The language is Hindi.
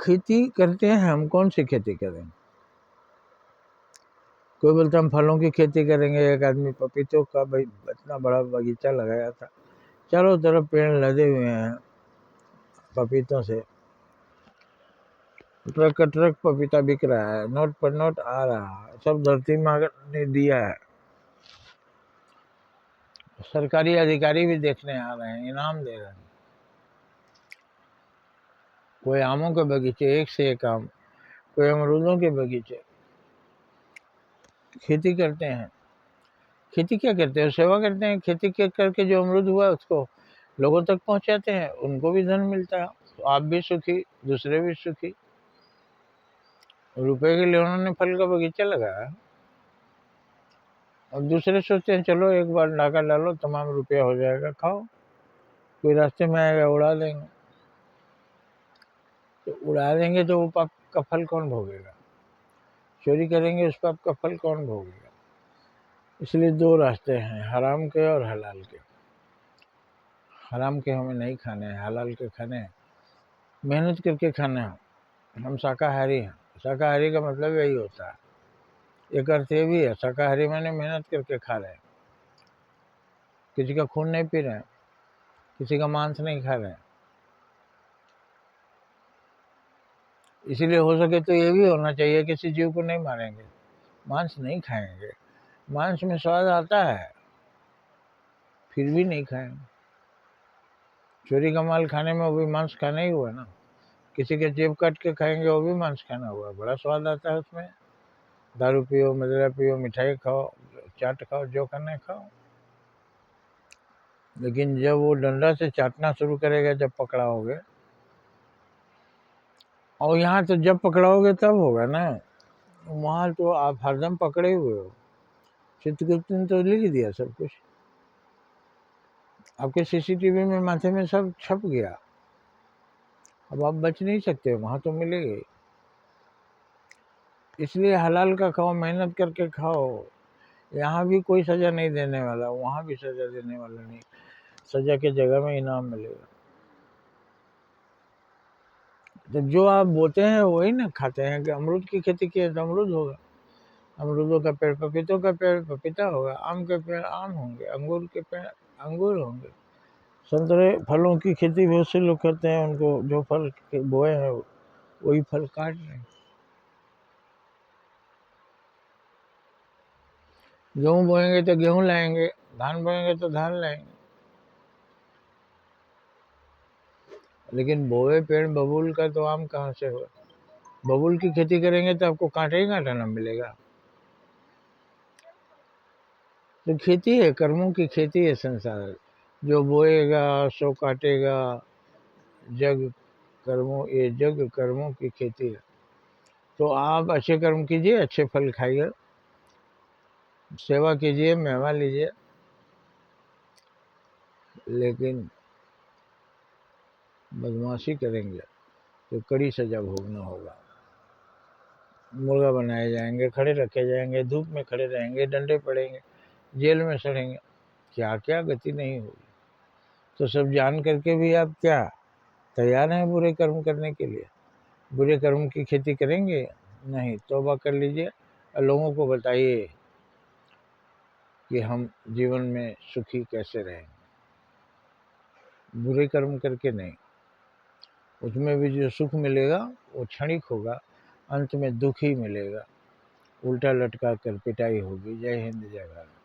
खेती करते हैं हम, कौन सी खेती करें? कोई बोलता हम फलों की खेती करेंगे, एक आदमी पपीतों का भाई इतना बड़ा बगीचा लगाया था, चारों तरफ पेड़ लदे हुए हैं पपीतों से, ट्रक का ट्रक पपीता बिक रहा है, नोट पर नोट आ रहा है, सब धरती माँ ने दिया है। सरकारी अधिकारी भी देखने आ रहे हैं, इनाम दे रहे हैं। कोई आमों के बगीचे, एक से एक आम, कोई अमरूदों के बगीचे। खेती करते हैं। खेती क्या करते हैं? सेवा करते हैं। खेती करके जो अमरूद हुआ उसको लोगों तक पहुंचाते हैं, उनको भी धन मिलता है, तो आप भी सुखी, दूसरे भी सुखी। रुपए के लिए उन्होंने फल का बगीचा लगाया और दूसरे सोचते हैं चलो एक बार नाका डालो, तमाम रुपया हो जाएगा, खाओ। कोई रास्ते में आएगा उड़ा देंगे, तो उड़ा देंगे तो वो पाप का फल कौन भोगेगा? चोरी करेंगे उस पाप का फल कौन भोगेगा? इसलिए दो रास्ते हैं, हराम के और हलाल के। हराम के हमें नहीं खाने हैं, हलाल के खाने हैं, मेहनत करके खाना है। हम शाकाहारी हैं। शाकाहारी का मतलब यही होता है। एक अर्थ ये भी है, शाकाहारी माने मेहनत करके खा रहे हैं, किसी का खून नहीं पी रहे हैं, किसी का मांस नहीं खा रहे हैं। इसीलिए हो सके तो ये भी होना चाहिए, किसी जीव को नहीं मारेंगे, मांस नहीं खाएंगे। मांस में स्वाद आता है, फिर भी नहीं खाएंगे। चोरी का माल खाने में वो भी मांस खाना ही हुआ ना। किसी के जेब काट के खाएंगे, वो भी मांस खाना हुआ, बड़ा स्वाद आता है उसमें। दारू पियो, मदिरा पियो, मिठाई खाओ, चाट खाओ, जो खाना है खाओ। लेकिन जब वो डंडा से चाटना शुरू करेगा, जब पकड़ाओगे, और यहाँ तो जब पकड़ाओगे तब होगा ना, वहाँ तो आप हरदम पकड़े हुए हो। चित्रगुप्त ने तो लिख दिया सब कुछ, आपके सीसीटीवी में माथे में सब छप गया। अब आप बच नहीं सकते, वहां तो मिलेगी। इसलिए हलाल का खाओ, मेहनत करके खाओ। यहाँ भी कोई सजा नहीं देने वाला, वहां भी सजा देने वाला नहीं। सजा की जगह में इनाम मिलेगा। तो जो आप बोते हैं वही ना खाते हैं। कि अमरूद की खेती की है तो अमरूद होगा, अमरूदों का पेड़ पपीतों का पेड़ पपीता होगा, आम के पेड़ आम होंगे, अंगूर के पेड़ अंगूर होंगे। संतरे फलों की खेती बहुत से लोग करते हैं, उनको जो फल बोए हैं वही फल काट रहे हैं। गेहूं बोएंगे तो गेहूं लाएंगे, धान बोएंगे तो धान लाएंगे। लेकिन बोए पेड़ बबूल का तो आम कहाँ से हो? बबूल की खेती करेंगे तो आपको कांटा ही कांटा ना मिलेगा। तो खेती है, कर्मों की खेती है संसार। जो बोएगा सो काटेगा, जग कर्मों, ये जग कर्मों की खेती है। तो आप अच्छे कर्म कीजिए, अच्छे फल खाइए, सेवा कीजिए, मेवा लीजिए, लेकिन बदमाशी करेंगे तो कड़ी सजा भोगना होगा। मुर्गा बनाए जाएंगे, खड़े रखे जाएंगे, धूप में खड़े रहेंगे, डंडे पड़ेंगे, जेल में सड़ेंगे, क्या क्या गति नहीं होगी। तो सब जान करके भी आप क्या तैयार हैं बुरे कर्म करने के लिए? बुरे कर्म की खेती करेंगे? नहीं, तौबा कर लीजिए और लोगों को बताइए कि हम जीवन में सुखी कैसे रहें। बुरे कर्म करके नहीं, उसमें भी जो सुख मिलेगा वो क्षणिक होगा, अंत में दुख ही मिलेगा। उल्टा लटका कर पिटाई होगी। जय हिंद, जय भारत।